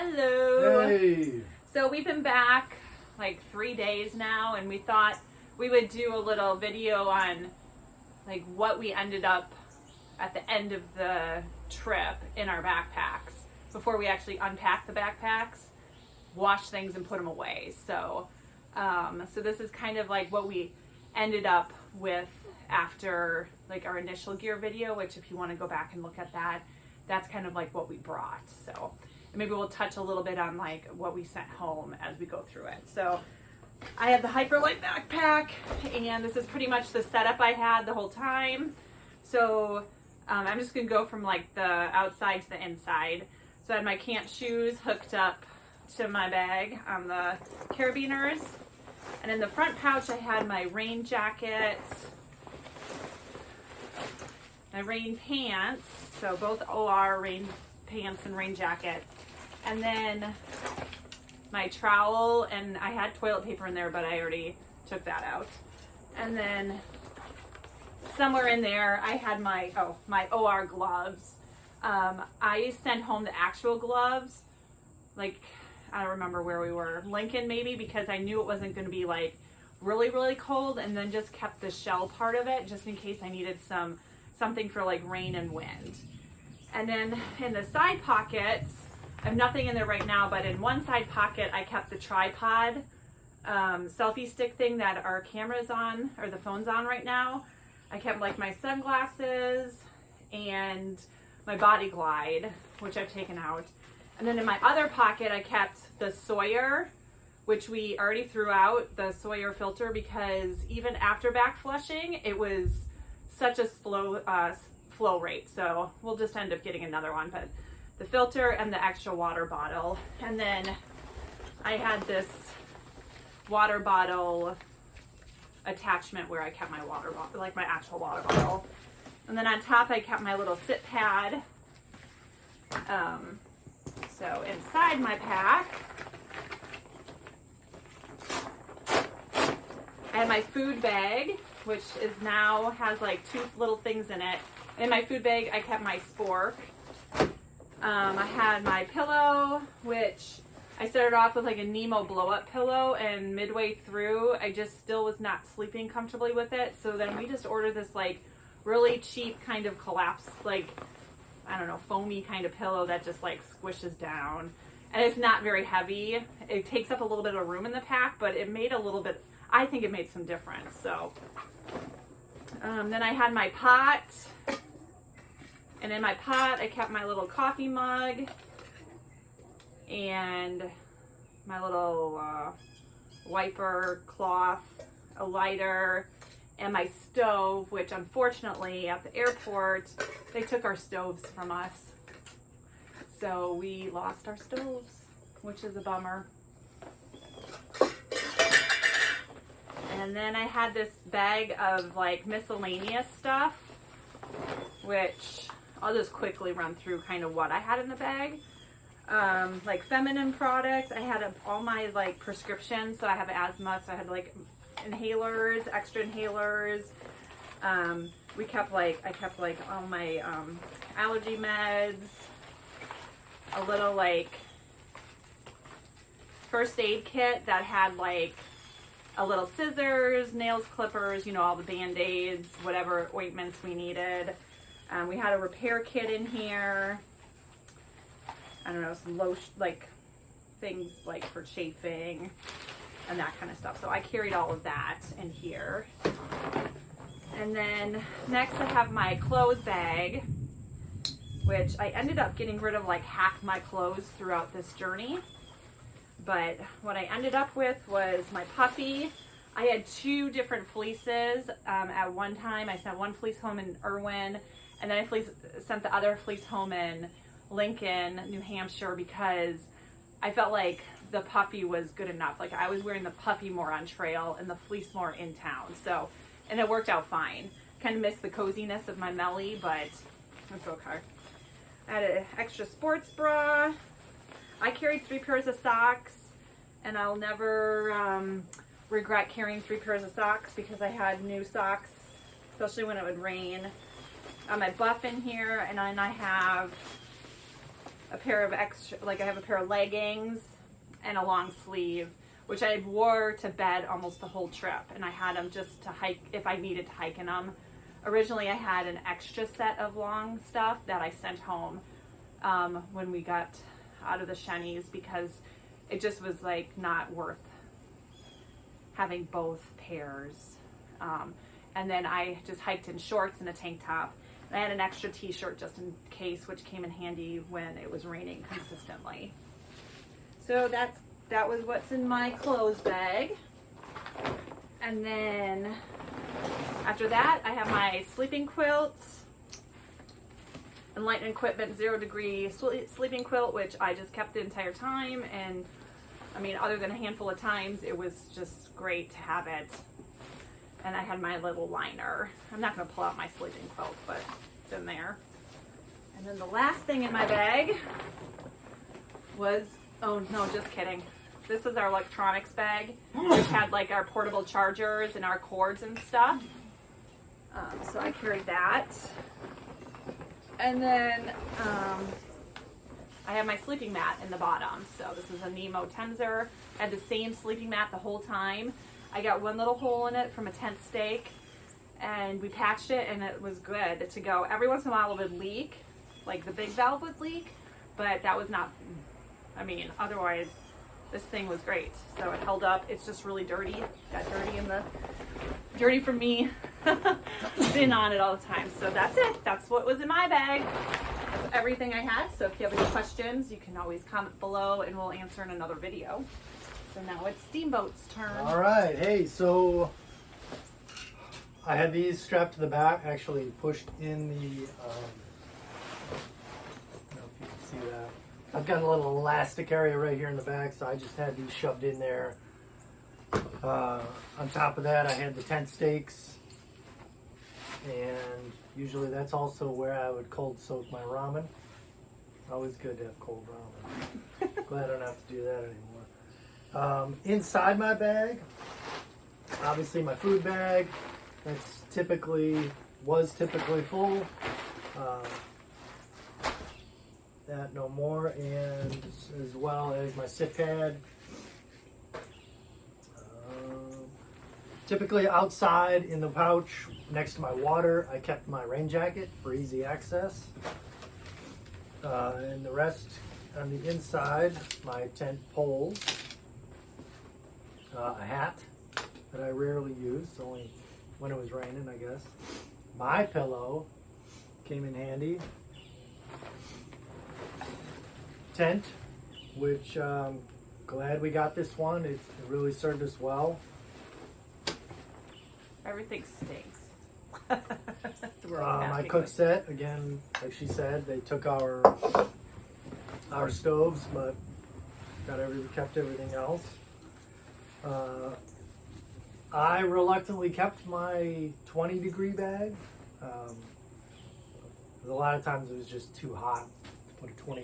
Hello. Hey. So we've been back like 3 days now, and we thought we would do a little video on like what we ended up at the end of the trip in our backpacks before we actually unpack the backpacks, wash things and put them away. So so this is kind of like what we ended up with after like our initial gear video, which if you want to go back and look at that, that's kind of like what we brought. So and maybe we'll touch a little bit on like what we sent home as we go through it. So I have the Hyperlight backpack, and this is pretty much the setup I had the whole time. So I'm just gonna go from like the outside to the inside. So I had my camp shoes hooked up to my bag on the carabiners, and in the front pouch I had my rain jacket, my rain pants, so both OR rain pants and rain jackets, and then my trowel, and I had toilet paper in there, but I already took that out. And then somewhere in there I had my OR gloves. I sent home the actual gloves, like I don't remember where we were, Lincoln maybe, because I knew it wasn't going to be like really cold, and then just kept the shell part of it just in case I needed something for like rain and wind. And then in the side pockets, I have nothing in there right now, but in one side pocket I kept the tripod selfie stick thing that our camera's on, or the phone's on right now. I kept like my sunglasses and my body glide, which I've taken out. And then in my other pocket I kept the Sawyer, which we already threw out, the Sawyer filter, because even after back flushing it was such a slow flow rate, so we'll just end up getting another one. But the filter and the extra water bottle, and then I had this water bottle attachment where I kept my water bottle, like my actual water bottle. And then on top I kept my little sit pad. So inside my pack I had my food bag, which is now has like 2 little things in it. In my food bag I kept my spork. I had my pillow, which I started off with like a Nemo blow-up pillow, and midway through I just still was not sleeping comfortably with it. So then we just ordered this like really cheap kind of collapse, like, I don't know, foamy kind of pillow that just like squishes down. And it's not very heavy. It takes up a little bit of room in the pack, but it made a little bit, I think it made some difference. So then I had my pot. And in my pot, I kept my little coffee mug and my little wiper cloth, a lighter, and my stove, which unfortunately at the airport, they took our stoves from us. So we lost our stoves, which is a bummer. And then I had this bag of like miscellaneous stuff, which I'll just quickly run through kind of what I had in the bag. Like feminine products. I had all my like prescriptions. So I have asthma, so I had like inhalers, extra inhalers. I kept like all my allergy meds, a little like first aid kit that had like a little scissors, nails, clippers, you know, all the band-aids, whatever ointments we needed. We had a repair kit in here. I don't know, some lotion, like things like for chafing and that kind of stuff. So I carried all of that in here. And then next I have my clothes bag, which I ended up getting rid of like half my clothes throughout this journey. But what I ended up with was my puppy. I had 2 different fleeces at one time. I sent one fleece home in Irwin, and then I sent the other fleece home in Lincoln, New Hampshire, because I felt like the puppy was good enough. Like I was wearing the puppy more on trail and the fleece more in town. So, and it worked out fine. Kind of missed the coziness of my Melly, but it's okay. I had an extra sports bra. I carried 3 pairs of socks, and I'll never regret carrying 3 pairs of socks because I had new socks, especially when it would rain. My buff in here, and then I have a pair of extra, like I have a pair of leggings and a long sleeve, which I wore to bed almost the whole trip. And I had them just to hike if I needed to hike in them. Originally, I had an extra set of long stuff that I sent home when we got out of the Shenies, because it just was like not worth having both pairs. And then I just hiked in shorts and a tank top. And I had an extra t-shirt just in case, which came in handy when it was raining consistently. So that was what's in my clothes bag. And then after that, I have my sleeping quilts, Enlightened Equipment 0 degree sleeping quilt, which I just kept the entire time. And I mean, other than a handful of times, it was just great to have it. And I had my little liner. I'm not going to pull out my sleeping quilt, but it's in there. And then the last thing in my bag was, oh no, just kidding. This is our electronics bag, which had like our portable chargers and our cords and stuff. So I carried that. And then I have my sleeping mat in the bottom. So this is a Nemo Tensor. I had the same sleeping mat the whole time. I got one little hole in it from a tent stake, and we patched it, and it was good to go. Every once in a while it would leak, like the big valve would leak, but that was not, I mean, otherwise this thing was great. So it held up. It's just really dirty. Got dirty from me being on it all the time. So that's it. That's what was in my bag. That's everything I had. So if you have any questions, you can always comment below and we'll answer in another video. So now it's Steamboat's turn. All right. Hey, so I had these strapped to the back, actually pushed in the, I don't know if you can see that. I've got a little elastic area right here in the back, so I just had these shoved in there. On top of that, I had the tent stakes, and usually that's also where I would cold soak my ramen. Always good to have cold ramen. Glad I don't have to do that anymore. Inside my bag, obviously my food bag, was typically full. That no more, and as well as my sit pad. Typically outside in the pouch next to my water, I kept my rain jacket for easy access. And the rest on the inside, my tent poles, a hat that I rarely use, only when it was raining, I guess. My pillow came in handy. Tent, which glad we got this one. It really served us well. Everything stinks. My cook set, again, like she said, they took our stoves, but kept everything else. I reluctantly kept my 20 degree bag. A lot of times it was just too hot to put a 20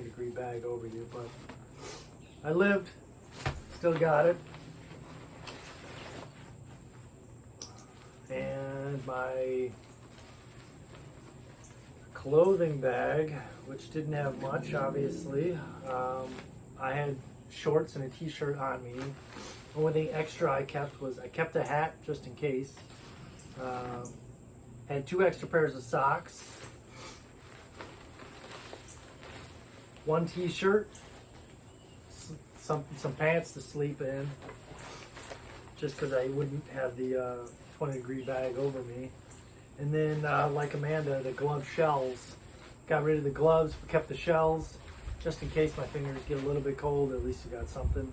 degree bag over you, but I lived, still got it. And my clothing bag, which didn't have much, obviously. I had shorts and a t-shirt on me. The only thing extra I kept a hat just in case. Had 2 extra pairs of socks. 1 t-shirt. Some pants to sleep in. Just because I wouldn't have the 20 degree bag over me. And then like Amanda, the glove shells. Got rid of the gloves, but kept the shells just in case my fingers get a little bit cold. At least you got something.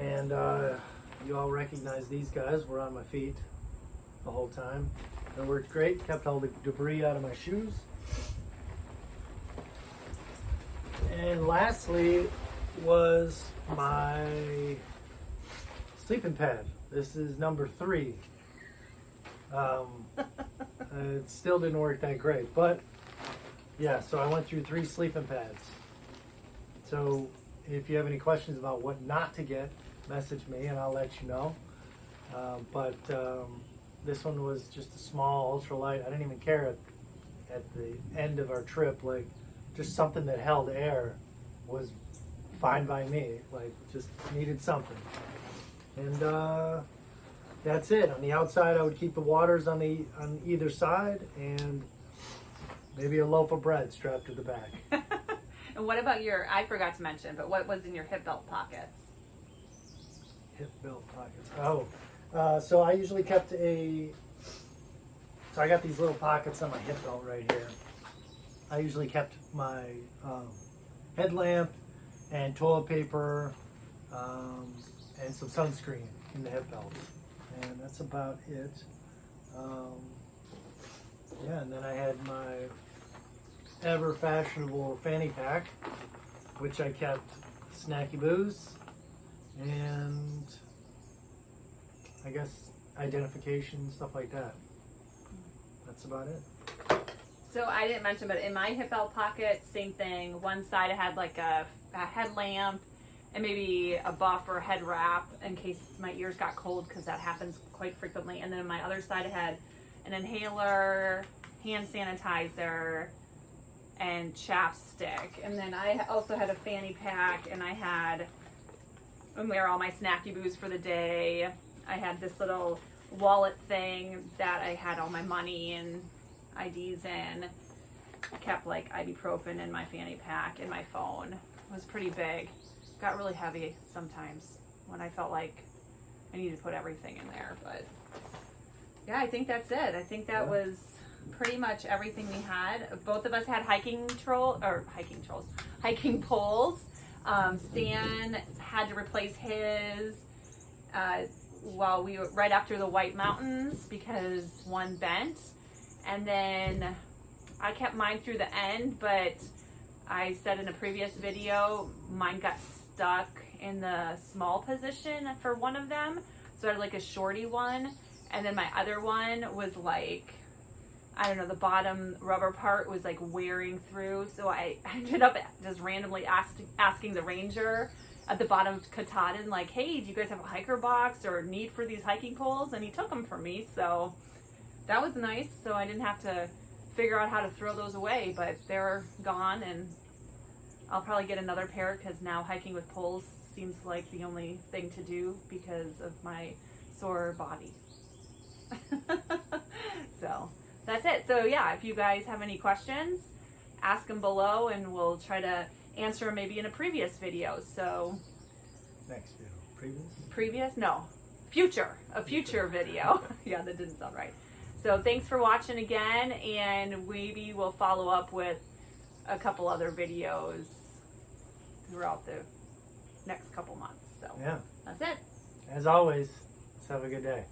And you all recognize these guys were on my feet the whole time. It worked great. Kept all the debris out of my shoes. And lastly was my sleeping pad. This is number 3. It still didn't work that great, but yeah, so I went through 3 sleeping pads. So if you have any questions about what not to get, message me and I'll let you know. This one was just a small ultralight. I didn't even care at the end of our trip. Like, just something that held air was fine by me. Like, just needed something. And that's it. On the outside, I would keep the waters on either side, and maybe a loaf of bread strapped to the back. And what about I forgot to mention, but what was in your hip belt pockets? Hip belt pockets. Oh, so I usually kept so I got these little pockets on my hip belt right here. I usually kept my headlamp and toilet paper and some sunscreen in the hip belt. And that's about it. Yeah, and then I had my ever fashionable fanny pack, which I kept snacky booze and I guess identification, stuff like that. That's about it. So I didn't mention, but in my hip belt pocket, same thing. One side I had like a headlamp and maybe a buff or a head wrap in case my ears got cold, because that happens quite frequently. And then on my other side I had an inhaler, hand sanitizer, and chapstick. And then I also had a fanny pack, and I had where all my snacky booze for the day. I had this little wallet thing that I had all my money and IDs in. I kept like ibuprofen in my fanny pack, and my phone. It was pretty big. Got really heavy sometimes when I felt like I needed to put everything in there. But yeah, I think that's it. I think that was pretty much everything we had. Both of us had hiking poles. Stan had to replace his while we were right after the White Mountains because one bent, and then I kept mine through the end, but I said in a previous video mine got stuck in the small position for one of them, so I had like a shorty one, and then my other one was like, I don't know, the bottom rubber part was like wearing through, so I ended up just randomly asking the ranger at the bottom of Katahdin, like, hey, do you guys have a hiker box or need for these hiking poles? And he took them for me, so that was nice. So I didn't have to figure out how to throw those away, but they're gone, and I'll probably get another pair because now hiking with poles seems like the only thing to do because of my sore body. So that's it. So yeah, if you guys have any questions, ask them below and we'll try to answer them maybe in a previous video. So Next video. previous? No. A future video. Yeah, that didn't sound right. So thanks for watching again, and maybe we'll follow up with a couple other videos throughout the next couple months. So Yeah. that's it. As always, let's have a good day.